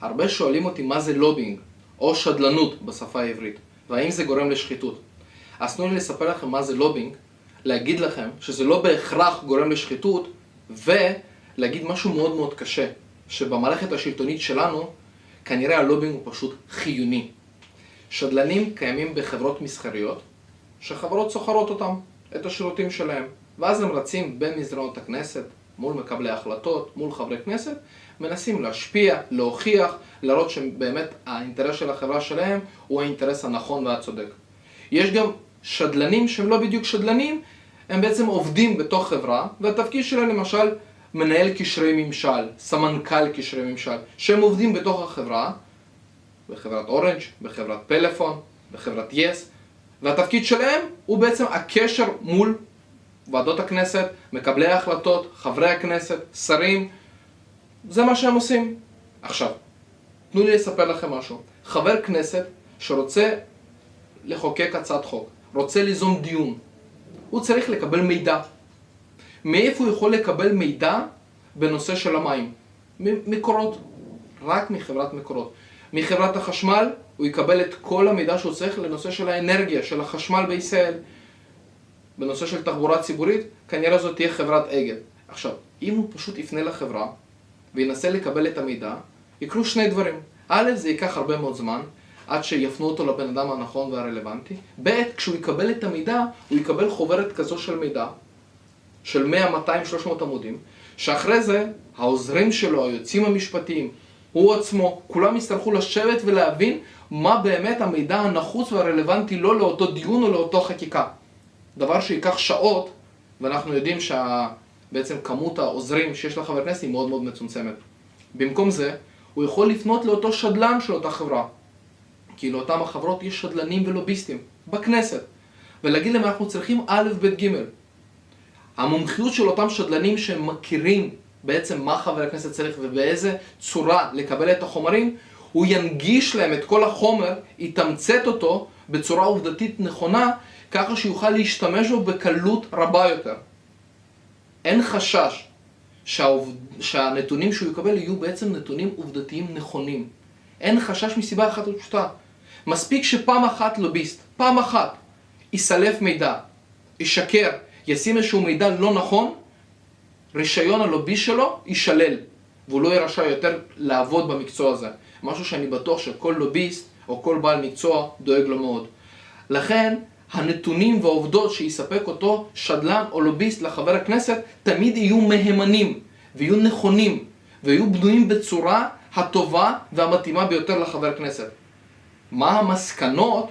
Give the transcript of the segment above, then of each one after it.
הרבה שואלים אותי מה זה לובינג, או שדלנות בשפה העברית, והאם זה גורם לשחיתות. אז תנו לי לספר לכם מה זה לובינג, להגיד לכם שזה לא בהכרח גורם לשחיתות, ולהגיד משהו מאוד מאוד קשה, שבמערכת השלטונית שלנו, כנראה הלובינג הוא פשוט חיוני. שדלנים קיימים בחברות מסחריות, שחברות סוחרות אותם, את השירותים שלהם, ואז הם רצים בין מסדרונות הכנסת, מול מקבלי החלטות, מול חברי כנסת, מנסים להשפיע, להוכיח, להראות שבאמת האינטרס של החברה שלהם הוא האינטרס הנכון והצודק. יש גם שדלנים שהם לא בדיוק שדלנים, הם בעצם עובדים בתוך חברה, והתפקיד שלהם למשל מנהל קשרי ממשל, סמנכ"ל קשרי ממשל, שהם עובדים בתוך החברה, בחברת אורנג', בחברת פלאפון, בחברת יס, והתפקיד שלהם הוא בעצם הקשר מול ועדות הכנסת, מקבלי ההחלטות, חברי הכנסת, שרים, זה מה שהם עושים. עכשיו, תנו לי לספר לכם משהו. חבר כנסת שרוצה לחוקק הצעת חוק, רוצה ליזום דיון, הוא צריך לקבל מידע. מאיפה הוא יכול לקבל מידע בנושא של המים? מקורות, רק מחברת מקורות. מחברת החשמל הוא יקבל את כל המידע שהוא צריך לנושא של האנרגיה, של החשמל בישראל. בנושא של תחבורה ציבורית, כנראה זאת תהיה חברת אגד. עכשיו, אם הוא פשוט יפנה לחברה וינסה לקבל את המידע, יקרו שני דברים. א', זה ייקח הרבה מאוד זמן, עד שיפנו אותו לבן אדם הנכון והרלוונטי. ב', כשהוא יקבל את המידע, הוא יקבל חוברת כזו של מידע, של 100, 200, 300 עמודים, שאחרי זה, העוזרים שלו, היועצים המשפטיים, הוא עצמו, כולם יצטרכו לשבת ולהבין מה באמת המידע הנחוץ והרלוונטי לא לאותו דיון או לאותו חקיקה. דבר שיקח שעות, ואנחנו יודעים שבעצם כמות העוזרים שיש לחבר כנסת היא מאוד מאוד מצומצמת. במקום זה, הוא יכול לפנות לאותו שדלן של אותה חברה. כי לאותם החברות יש שדלנים ולוביסטים בכנסת. ולהגיד להם אנחנו צריכים א', ב', ג'. המומחיות של אותם שדלנים שהם מכירים בעצם מה חבר הכנסת צריך ובאיזה צורה לקבל את החומרים, הוא ינגיש להם את כל החומר, יתמצת אותו בצורה עובדתית נכונה, ככה שיוכל להשתמש בו בקלות רבה יותר. אין חשש שהנתונים שהוא יקבל יהיו בעצם נתונים עובדתיים נכונים. אין חשש מסיבה אחת פשוטה. מספיק שפעם אחת לוביסט, פעם אחת, יסלף מידע, ישקר, ישים איזשהו מידע לא נכון, רישיון הלוביסט שלו יישלל, והוא לא יהיה רשאי יותר לעבוד במקצוע הזה. משהו שאני בטוח שכל לוביסט או כל בעל מקצוע דואג לו מאוד. לכן, הנתונים והעובדות שיספק אותו שדלן או לוביסט לחבר הכנסת תמיד יהיו מהימנים ויהיו נכונים ויהיו בנויים בצורה הטובה והמתאימה ביותר לחבר כנסת. מה המסקנות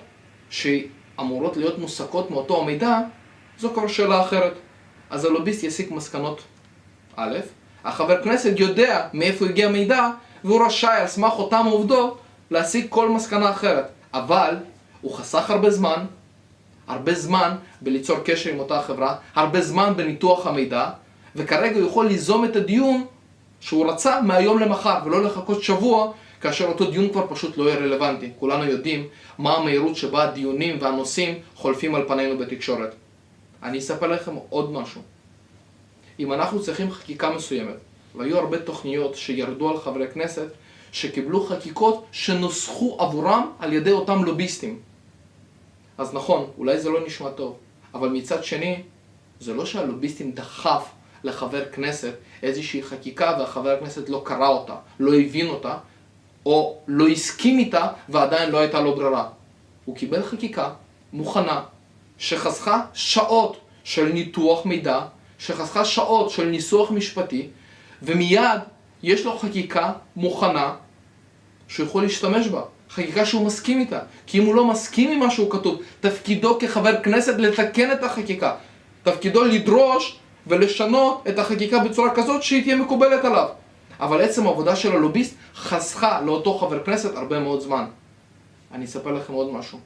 שאמורות להיות מוסקות מאותו המידע? זו כבר שאלה אחרת. אז הלוביסט יסיק מסקנות א', החבר כנסת יודע מאיפה הגיע מידע והוא רשאי על סמך אותם עובדות להסיק כל מסקנה אחרת. אבל הוא חסך הרבה זמן בליצור קשר עם אותה חברה, הרבה זמן בניתוח המידע, וכרגע הוא יכול ליזום את הדיון שהוא רצה מהיום למחר, ולא לחכות שבוע, כאשר אותו דיון כבר פשוט לא יהיה רלוונטי. כולנו יודעים מה המהירות שבה הדיונים והנושאים חולפים על פנינו בתקשורת. אני אספר לכם עוד משהו. אם אנחנו צריכים חקיקה מסוימת, והיו הרבה תוכניות שירדו על חברי כנסת, שקיבלו חקיקות שנוסחו עבורם על ידי אותם לוביסטים. אז נכון, אולי זה לא נשמע טוב, אבל מצד שני, זה לא שהלוביסטים דחף לחבר כנסת איזושהי חקיקה והחבר הכנסת לא קרא אותה, לא הבין אותה, או לא הסכים איתה ועדיין לא הייתה לו ברירה. הוא קיבל חקיקה מוכנה, שחסכה שעות של ניתוח מידע, שחסכה שעות של ניסוח משפטי, ומיד יש לו חקיקה מוכנה שהוא יכול להשתמש בה. חקיקה שהוא מסכים איתה. כי אם הוא לא מסכים עם מה שהוא כתוב, תפקידו כחבר כנסת לתקן את החקיקה. תפקידו לדרוש ולשנות את החקיקה בצורה כזאת שהיא תהיה מקובלת עליו. אבל עצם העבודה של הלוביסט חסכה לאותו חבר כנסת הרבה מאוד זמן. אני אספר לכם עוד משהו.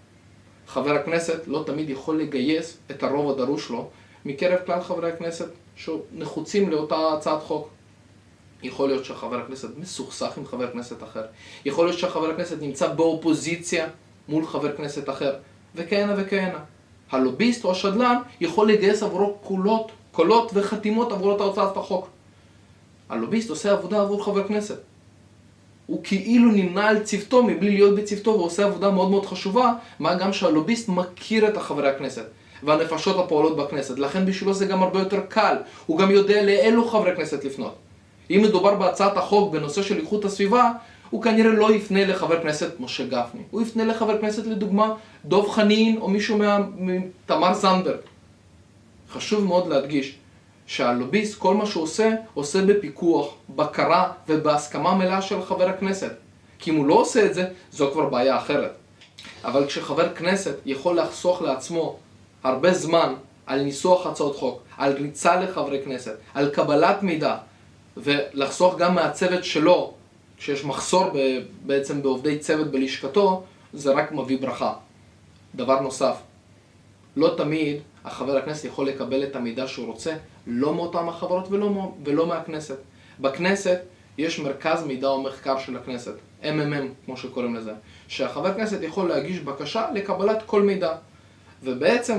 חבר הכנסת לא תמיד יכול לגייס את הרוב הדרוש לו מקרב כלל חברי הכנסת שנחוצים לאותה הצעת חוק. יכול להיות שהחבר הכנסת מסוכסך עם חבר כנסת אחר. יכול להיות שהחבר הכנסת נמצא באופוזיציה מול חבר כנסת אחר. וכהנה וכהנה. הלוביסט או השדלן יכול לגייס עבורו קולות וחתימות עבור אותה הצעת החוק. הלוביסט עושה עבודה עבור חבר כנסת. הוא כאילו נמנה על צוותו מבלי להיות בצוותו ועושה עבודה מאוד מאוד חשובה, מה גם שהלוביסט מכיר את חברי הכנסת והנפשות הפועלות בכנסת, לכן בשבילו זה גם הרבה יותר קל, הוא גם יודע לאילו חברי כנסת לפנות. אם מדובר בהצעת החוק בנושא של איכות הסביבה, הוא כנראה לא יפנה לחבר כנסת משה גפני, הוא יפנה לחבר כנסת לדוגמה דוב חנין או מישהו מתמר זנדברג. חשוב מאוד להדגיש שהלוביסט, כל מה שהוא עושה בפיקוח, בקרה ובהסכמה מלאה של חבר הכנסת. כי אם הוא לא עושה את זה, זו כבר בעיה אחרת. אבל כשחבר כנסת יכול לחסוך לעצמו הרבה זמן על ניסוח הצעות חוק, על ריצה לחברי כנסת, על קבלת מידע, ולחסוך גם מהצוות שלו, כשיש מחסור בעצם בעובדי צוות בלשכתו, זה רק מביא ברכה. דבר נוסף, לא תמיד החבר הכנסת יכול לקבל את המידע שהוא רוצה, לא מאותם החברות ולא מהכנסת. בכנסת יש מרכז מידע ומחקר של הכנסת, MMM כמו שקוראים לזה, שהחבר כנסת יכול להגיש בקשה לקבלת כל מידע. ובעצם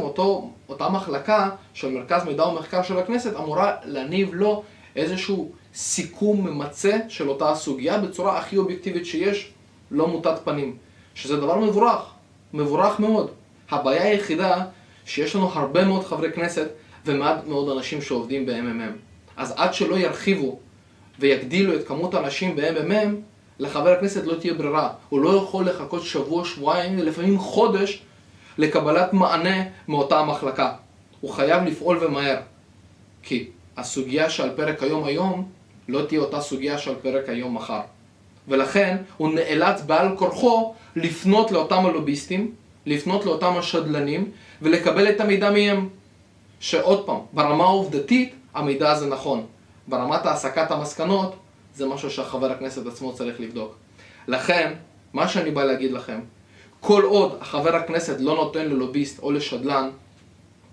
אותה מחלקה של מרכז מידע ומחקר של הכנסת אמורה להניב לו איזשהו סיכום ממצה של אותה הסוגיה בצורה הכי אובייקטיבית שיש, לא מוטת פנים, שזה דבר מבורך מאוד. הבעיה היחידה שיש לנו הרבה מאוד חברי כנסת ומעט מאוד אנשים שעובדים ב-MMM. אז עד שלא ירחיבו ויגדילו את כמות האנשים ב-MMM, לחבר הכנסת לא תהיה ברירה. הוא לא יכול לחכות שבוע, שבועיים ולפעמים חודש לקבלת מענה מאותה המחלקה. הוא חייב לפעול ומהר. כי הסוגיה שעל פרק היום לא תהיה אותה סוגיה שעל פרק היום מחר. ולכן הוא נאלץ בעל כורחו לפנות לאותם הלוביסטים, לפנות לאותם השדלנים ולקבל את המידע מהם. שעוד פעם, ברמה העובדתית המידע הזה נכון. ברמת העסקת המסקנות זה משהו שהחבר הכנסת עצמו צריך לבדוק. לכן, מה שאני בא להגיד לכם, כל עוד החבר הכנסת לא נותן ללוביסט או לשדלן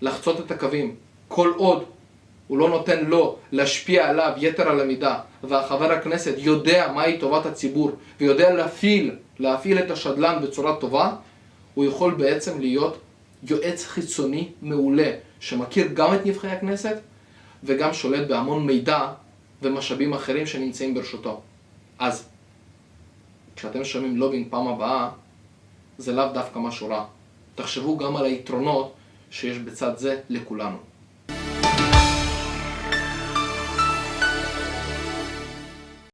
לחצות את הקווים, כל עוד הוא לא נותן לו להשפיע עליו יתר על המידע, והחבר הכנסת יודע מהי טובת הציבור ויודע להפעיל את השדלן בצורה טובה, הוא יכול בעצם להיות יועץ חיצוני מעולה שמכיר גם את נבחרי הכנסת וגם שולט בהמון מידע ומשאבים אחרים שנמצאים ברשותו. אז כשאתם שומעים לובינג פעם הבאה, זה לאו דווקא משהו רע. תחשבו גם על היתרונות שיש בצד זה לכולנו.